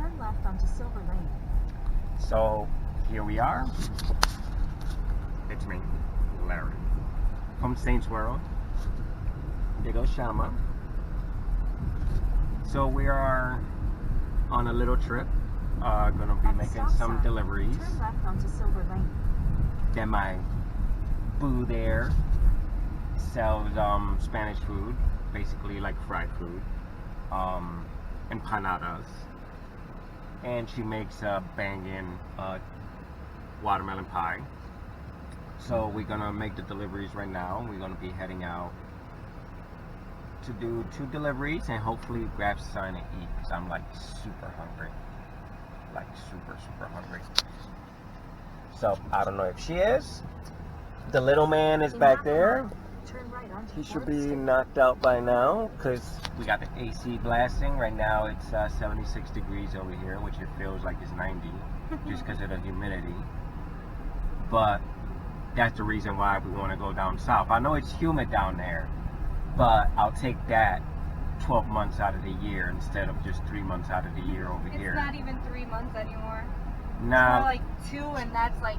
Turn left onto Silver Lane. So here we are. It's me, Larry, from Saints World, Olgashama. So we are on a little trip. Gonna be making some deliveries. Turn left onto Silver Lane. Then my boo there sells Spanish food, basically like fried food, empanadas, and she makes a banging watermelon pie. So we're gonna make the deliveries right now. We're gonna be heading out to do 2 deliveries and hopefully grab something to eat because I'm like super hungry, like super hungry. So I don't know if she is. The little man is back there. Turn right onto He should Fourth be Street. knocked out by now because we got the AC blasting. Right now it's 76 degrees over here, which it feels like it's 90 just because of the humidity. But that's the reason why we want to go down south. I know it's humid down there, but I'll take that 12 months out of the year instead of just 3 months out of the year over here. It's not even 3 months anymore. Now, It's more like 2, and that's like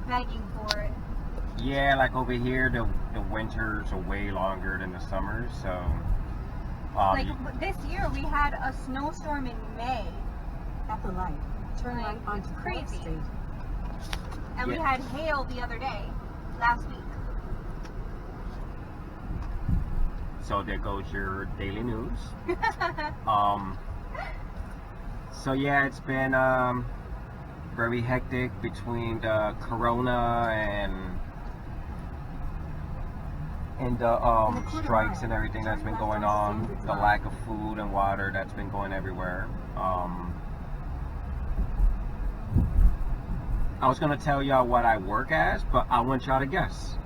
begging for it. yeah, like over here, the winters are way longer than the summers. So, Like this year, we had a snowstorm in May, At the light, turn right Like, onto it's Fourth crazy. Street. and we Yeah. had hail the other day, last week. so there goes your daily news. So yeah, it's been very hectic between the corona and the strikes and everything that's been going on, the lack of food and water that's been going everywhere. I was gonna tell y'all what I work as, but I want y'all to guess.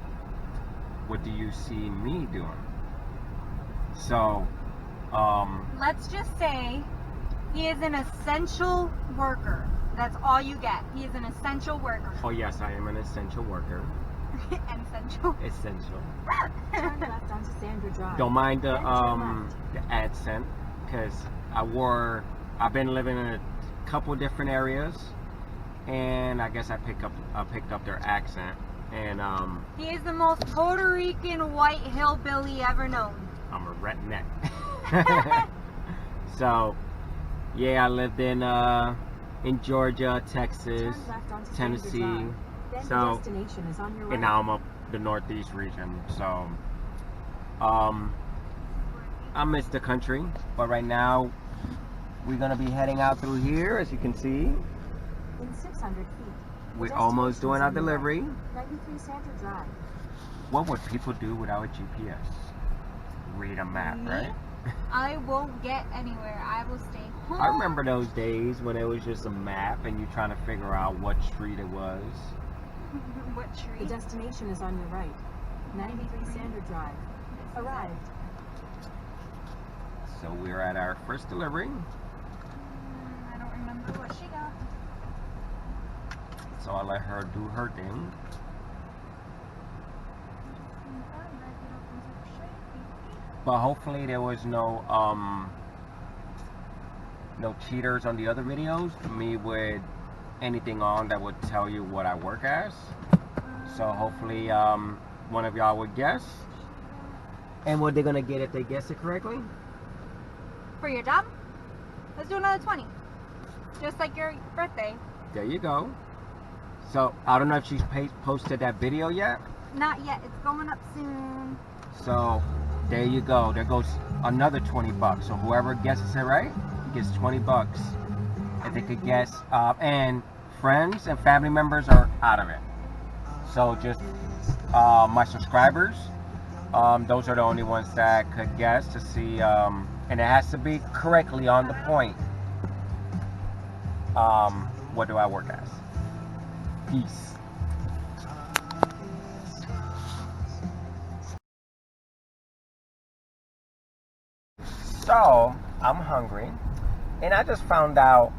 What do you see me doing? So, Let's just say he is an essential worker. That's all you get. He is an essential worker. oh yes, I am an essential worker. Essential. Essential. Turn left onto Sandra Drive. Don't mind the Then turn left. accent, because I've been living in a couple different areas, and I guess I picked up their accent, and He is the most Puerto Rican white hillbilly ever known. I'm a redneck. So yeah, I lived in Georgia, Texas, Turn left onto Sandra Tennessee, Drive. Then so- the destination is on your right. and now I'm up the Northeast region. So I miss the country, but right now we're gonna be heading out through here, as you can see. In 600 feet. the We're almost destination doing is our on your right. delivery. 93 Sandra Drive. What would people do without a GPS? Read a map, Me? right? I won't get anywhere. I will stay home. I remember those days when it was just a map and you trying to figure out what street it was. What The tree? destination is on your right. 93 Sandra Drive. Arrived. So we're at our first delivery. I don't remember what she got. So I'll let her do her thing. But hopefully there was no cheaters on the other videos. Me with anything on that would tell you what I work as. So hopefully one of y'all would guess. And what they're gonna get if they guess it correctly? For your job? Let's do another 20. Just like your birthday. There you go. So I don't know if she's posted that video yet. Not yet. It's going up soon. So there you go. There goes another 20 bucks. So whoever guesses it right gets 20 bucks. If they could guess, and friends and family members are out of it. So just my subscribers, those are the only ones that could guess to see, and it has to be correctly on the point. What do I work as? Peace. So I'm hungry, and I just found out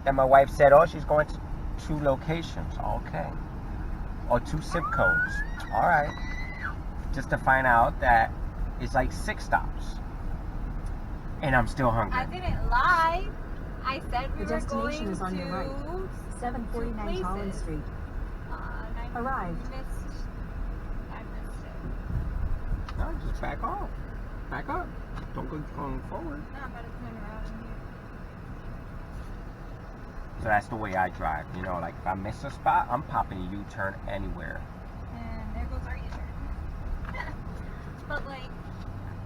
that my wife said, oh, she's going to 2 locations. Okay. Or 2 zip codes. All right. Just to find out that it's like 6 stops. And I'm still hungry. I didn't lie. I said said we The were destination going is on to your right. 749 Holland places. Street. I Arrived. I missed it. No, just back off. Back up. Don't go going forward. No, I'm about to turn around in here. So that's the way I drive. You know, like if I miss a spot, I'm popping a U-turn anywhere. And there goes our U-turn. But like,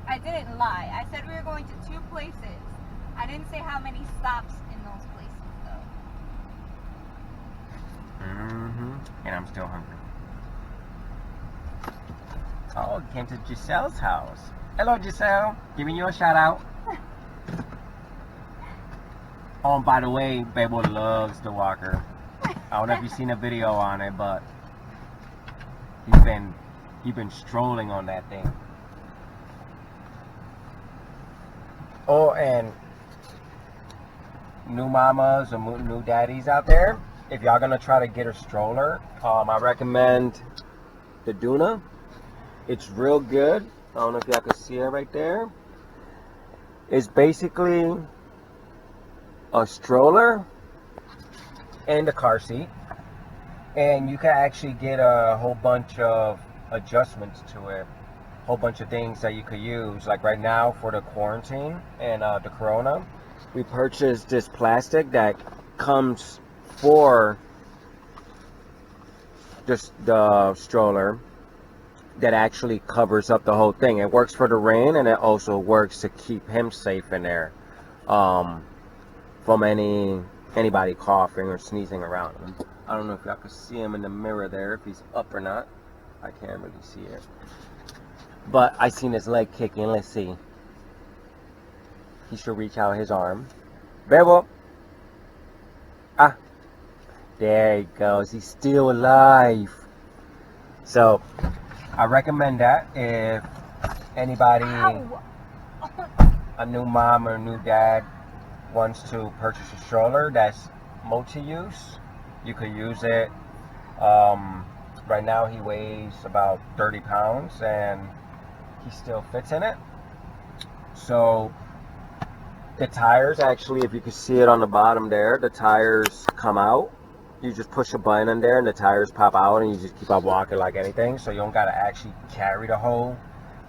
I didn't lie. I said we were going to 2 places. I didn't say how many stops in those places though. And I'm still hungry. Oh, came to Giselle's house. Hello, Giselle. Giving you a shout out. Oh, and by the way, Bebo loves the walker. I don't know if you've seen a video on it, but he's been strolling on that thing. Oh, and new mamas or new daddies out there, if y'all gonna try to get a stroller, I recommend the Duna. It's real good. I don't know if y'all can see it right there. It's basically a stroller and a car seat, and you can actually get a whole bunch of adjustments to it, a whole bunch of things that you could use. Like right now for the quarantine and the corona, we purchased this plastic that comes for just the stroller that actually covers up the whole thing. It works for the rain, and it also works to keep him safe in there from anybody coughing or sneezing around him. I don't know if y'all can see him in the mirror there, if he's up or not. I can't really see it. But I seen his leg kicking. Let's see. He should reach out his arm. Bebo. Ah. There he goes. He's still alive. So, I recommend that if anybody, a new mom or a new dad, wants to purchase a stroller that's multi-use. You could use it. Right now he weighs about 30 pounds and he still fits in it. So the tires, actually, if you can see it on the bottom there, the tires come out. You just push a button in there and the tires pop out, and you just keep on walking like anything. So you don't got to actually carry the whole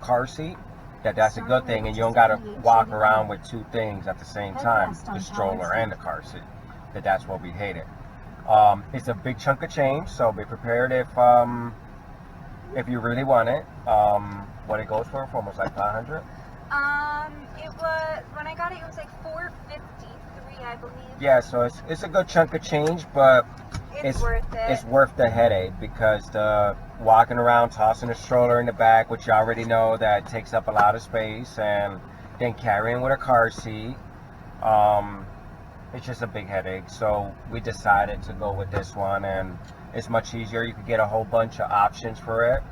car seat. That's a good thing, and you don't got to walk around with 2 things at the same time, the stroller and the car seat. That's what we hated. It's a big chunk of change, so be prepared if you really want it. What it goes for almost like 500. It was, when I got it, it was like $453, I believe. Yeah, so it's a good chunk of change, but it's worth it. It's worth the headache, because the walking around, tossing a stroller in the back, which you already know that takes up a lot of space, and then carrying with a car seat, it's just a big headache. So we decided to go with this one, and it's much easier. You could get a whole bunch of options for it,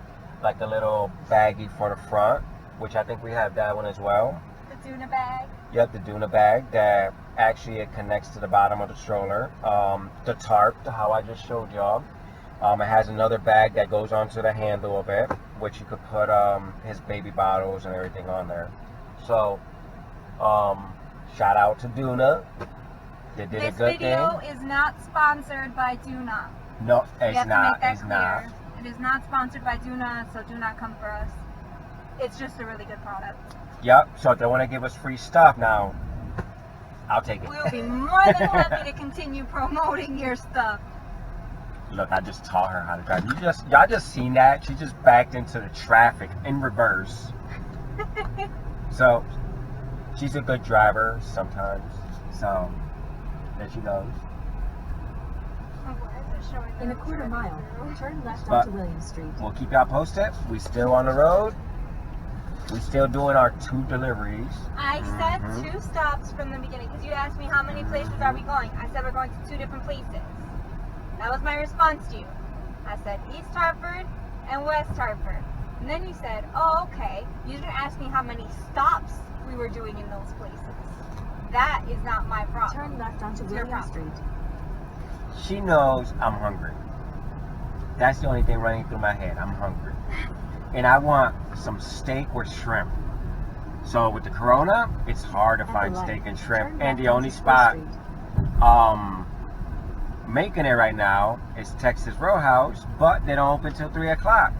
like a little baggie for the front, which I think we have that one as well. The Duna bag. Yep, the Duna bag that actually it connects to the bottom of the stroller. The tarp, how I just showed y'all. It has another bag that goes onto the handle of it, which you could put his baby bottles and everything on there. So, shout out to Duna. They did a good thing. This video is not sponsored by Duna. No, it's not. It's not. It is not sponsored by Duna, so do not come for us. It's just a really good product. Yep, so if they want to give us free stuff now, I'll take it. We'll be more than happy to continue promoting your stuff. Look, I just taught her how to drive. Y'all just seen that? She just backed into the traffic in reverse. So, she's a good driver sometimes. So, there she goes. In a quarter mile, turn left onto William Street. We'll keep y'all posted. We still on the road. We still doing our 2 deliveries. I said 2 stops from the beginning, because you asked me how many places are we going. I said we're going to 2 different places. That was my response to you. I said East Hartford and West Hartford. And then you said, oh, okay. You didn't ask me how many stops we were doing in those places. That is not my problem. Turn left onto William Street. She knows I'm hungry. That's the only thing running through my head. I'm hungry. And I want some steak with shrimp. So with the corona, it's hard to find steak and shrimp. And the only spot making it right now is Texas Roadhouse, but they don't open till 3 o'clock.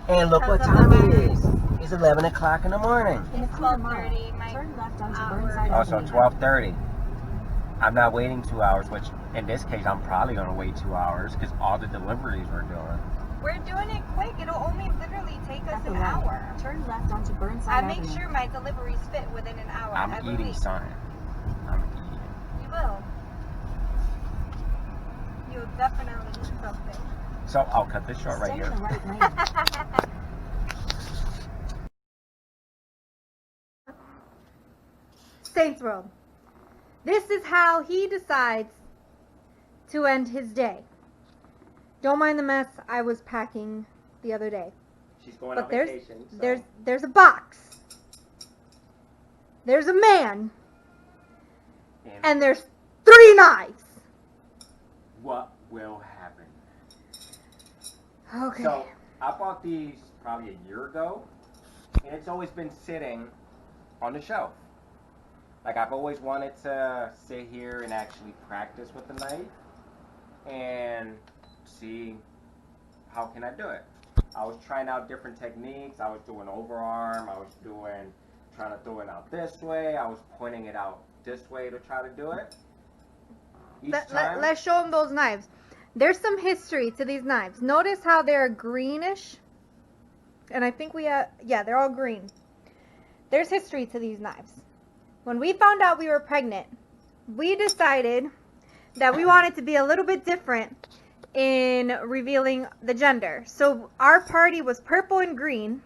And look what time it is. It's 11 o'clock in the morning. In a quarter mile, 12:30. turn left onto hour. Burnside Also, Avenue. 12:30. I'm not waiting 2 hours, which in this case, I'm probably going to wait 2 hours because all the deliveries we're doing. We're doing it quick. It'll only literally take us At the an right, hour. turn left onto Burnside I Avenue. make sure my deliveries fit within an hour. I'm every eating week. something. I'm eating. You will. You'll definitely eat something. So I'll cut this short right Stay here. in the right lane. Saints Row. This is how he decides to end his day. Don't mind the mess I was packing the other day. She's going But on there's vacation. So there's a box. There's a man. And there's 3 knives. what will happen? Okay. So I bought these probably a year ago, and it's always been sitting on the shelf. Like I've always wanted to sit here and actually practice with the knife and see how can I do it. I was trying out different techniques. I was doing overarm. I was trying to throw it out this way. I was pointing it out this way to try to do it. Let's show them those knives. There's some history to these knives. Notice how they're greenish. And I think they're all green. There's history to these knives. When we found out we were pregnant, we decided that we wanted to be a little bit different in revealing the gender. So our party was purple and green.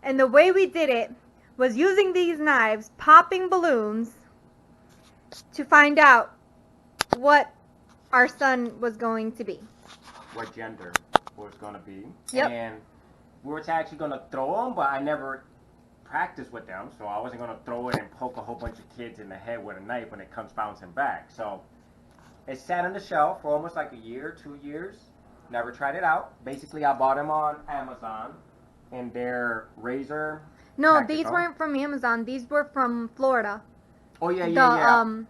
And the way we did it was using these knives, popping balloons to find out what our son was going to be. What gender was going to be. Yep. And we were actually going to throw them, but I never practiced with them, so I wasn't going to throw it and poke a whole bunch of kids in the head with a knife when it comes bouncing back. So it sat on the shelf for almost like a year, 2 years. Never tried it out. Basically, I bought them on Amazon, and they're razor. No, tactical. these weren't from Amazon. These were from Florida. Oh yeah.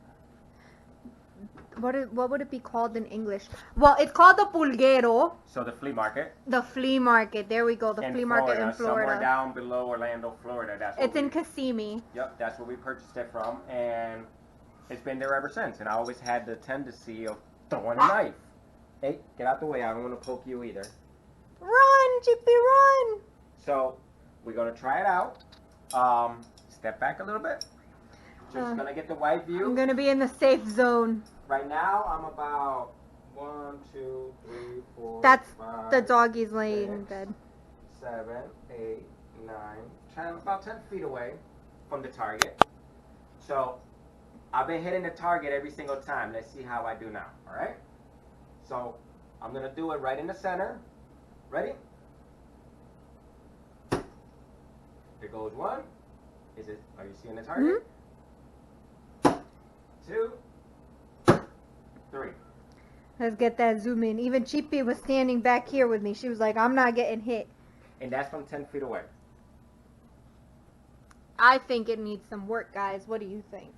What would it be called in English? Well, it's called the pulguero. So the flea market. The flea market. There we go. The flea market in Somewhere Florida. down below Orlando, Florida. That's where It's in Kissimmee. Yep, that's where we purchased it from, and it's been there ever since. And I always had the tendency of throwing a knife. Hey, get out the way! I don't want to poke you either. Run, Chippy, run! So we're gonna try it out. Step back a little bit. Just gonna get the wide view. I'm gonna be in the safe zone. Right now, I'm about 1, 2, 3, 4. That's 5, the doggy's laying in 6, bed. 7, 8, 9, 10, about 10 feet away from the target. So I've been hitting the target every single time. Let's see how I do now. All right. So I'm gonna do it right in the center. Ready? There goes 1. Are you seeing the target? 2, 3. Let's get that zoom in. Even Chippy was standing back here with me. She was like, I'm not getting hit. And that's from 10 feet away. I think it needs some work, guys. What do you think?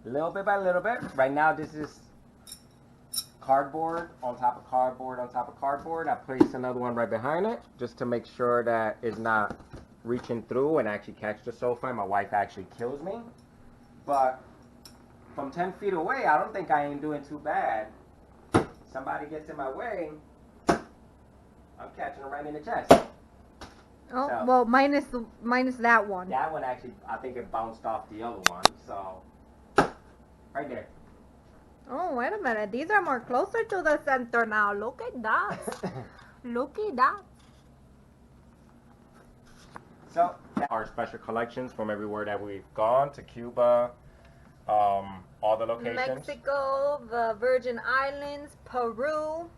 Little bit by little bit. Right now, this is cardboard on top of cardboard on top of cardboard. I placed another one right behind it just to make sure that it's not reaching through and actually catch the sofa. My wife actually kills me. But from 10 feet away, I don't think I ain't doing too bad. Somebody gets in my way, I'm catching it right in the chest. Oh, So- well, minus that one. That one actually, I think it bounced off the other one. So, right there. Oh, wait a minute. These are more closer to the center now. Look at that. Look at that. So, our special collections from everywhere that we've gone to Cuba, all the locations. Mexico, the Virgin Islands, Peru.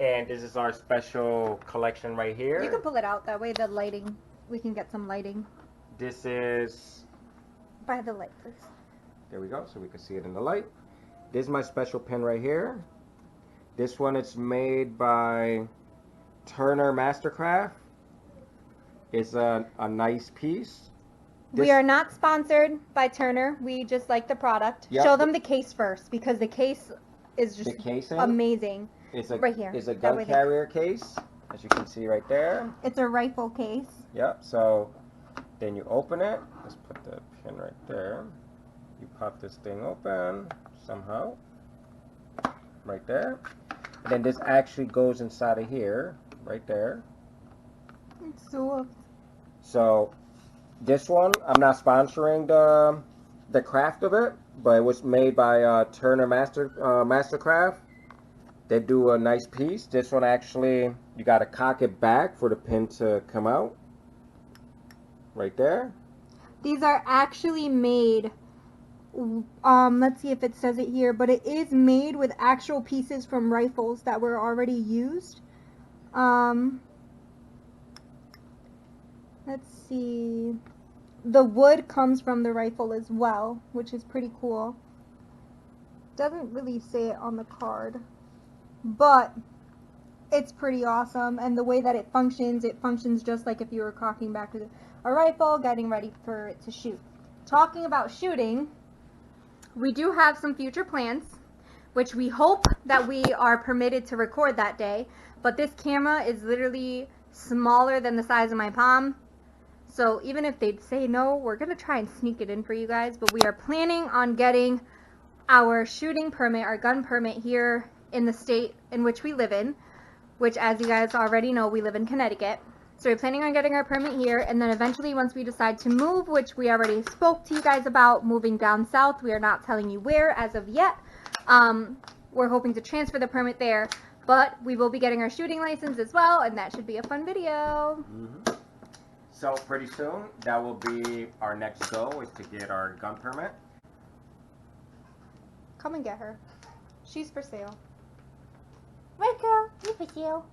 And this is our special collection right here. You can pull it out. That way the lighting, we can get some lighting. This is, By the light, please. there we go, so we can see it in the light. This is my special pen right here. This one is made by Turner Mastercraft. It's a nice piece. We are not sponsored by Turner. We just like the product. Yep. Show them the case first because the case is just The casing amazing. is a right here. is a That gun way they- carrier case, as you can see right there. It's a rifle case. Yep. So then you open it. Let's put the pin right there. You pop this thing open somehow. Right there. And then this actually goes inside of here, right there. It's so. So this one, I'm not sponsoring the craft of it, but it was made by Turner Mastercraft. They do a nice piece. This one actually, you got to cock it back for the pin to come out. Right there. These are actually made. Let's see if it says it here, but it is made with actual pieces from rifles that were already used. Let's see. The wood comes from the rifle as well, which is pretty cool. Doesn't really say it on the card, but it's pretty awesome. And the way that it functions just like if you were cocking back a rifle, getting ready for it to shoot. Talking about shooting, we do have some future plans, which we hope that we are permitted to record that day. But this camera is literally smaller than the size of my palm. So even if they'd say no, we're going to try and sneak it in for you guys. But we are planning on getting our shooting permit, our gun permit here in the state in which we live in. Which, as you guys already know, we live in Connecticut. So we're planning on getting our permit here, and then eventually once we decide to move, which we already spoke to you guys about, moving down south, we are not telling you where as of yet. We're hoping to transfer the permit there, but we will be getting our shooting license as well, and that should be a fun video. Mm-hmm. So pretty soon, that will be our next goal, is to get our gun permit. Come and get her. She's for sale. Right, girl? You for sale.